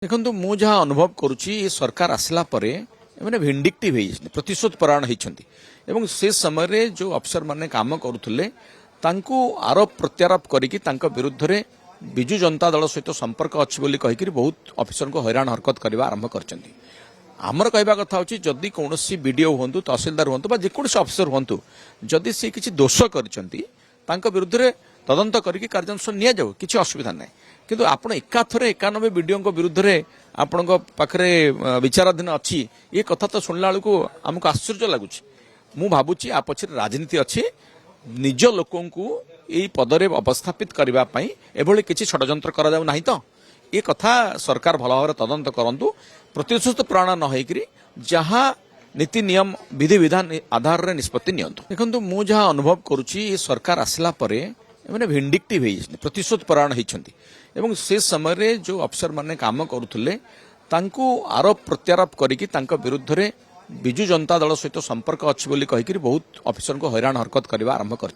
देखो मु जहाँ अनुभव करुच्ची सरकार आसला परे मैंने भिंडिक्टिव प्रतिशोध परायण होती से समय रे जो अफसर माने काम करुले आरोप प्रत्यारोप करके विरुद्ध रे विजु जनता दल सहित संपर्क अच्छी बोली कहीकि बहुत अफिसर को हैरान हरकत करने आरंभ कर आमर कहवा कथा हूँ जदि कौन बीडीओ हूँ तहसिलदार हूँ जेकोसी अफिसर हूँ जदि सी किसी दोष कर विरुद्ध रे तदंत करके कार्यानुष्ठान निया जाऊ किसी असुविधा ना किंतु आपण एकाथरे 91 बीडीओ विरुद्ध रे आपण पाखरे विचाराधीन अच्छी ये कथा तो शुणला बेलू आमको आश्चर्य लगुच मु भावुची आ पछरे राजनीति अच्छी निज लोकों को यही पदरे अवस्थापित करने एभली किसी षड्यंत्र करा जाऊ नाही तो ये कथा सरकार भल भाव तदंत करंतु प्रतिशोध प्राण न होइकरी जहाँ नीति नियम विधि विधान आधार रे निष्पत्ति नियंतु। देखो मु जहाँ अनुभव करुच्ची सरकार आसला परे मैंने भिंडिक्टिव प्रतिशोध परायण होती से समय रे जो अफसर माने काम करुले आरोप प्रत्यारोप करके विरुद्ध रे विजु जनता दल सहित संपर्क अच्छी बोली कहीकि बहुत अफिसर को हैरान हरकत करने आरंभ कर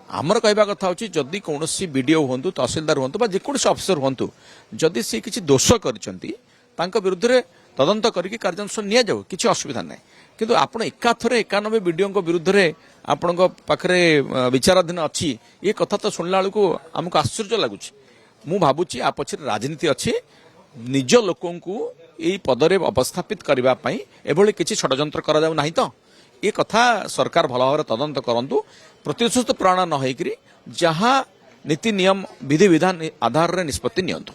आमर कहवा कथा हूँ जदि कौन बीडीओ हूँ तहसिलदार हूँ जेकोसी अफिसर हूँ जदि सी किसी दोष कर विरुद्ध रे तदंत करके कार्यानुष्ठान निया जाऊ किसी असुविधा ना किंतु आपण एकाथरे 91 बीडीओ विरुद्ध रे आपण पाखरे विचाराधीन अच्छी ये कथा तो शुणला बेलू आमको आश्चर्य लगुच मु भावुची आ पछरे राजनीति अच्छी निज लोकों को यही पदरे अवस्थापित करने एभली किसी षड्यंत्र करा जाऊ नाही तो ये कथा सरकार भल भाव तदंत करंतु प्रतिशोध प्राण न होइकरी जहाँ नीति नियम विधि विधान आधार रे निष्पत्ति नियंतु।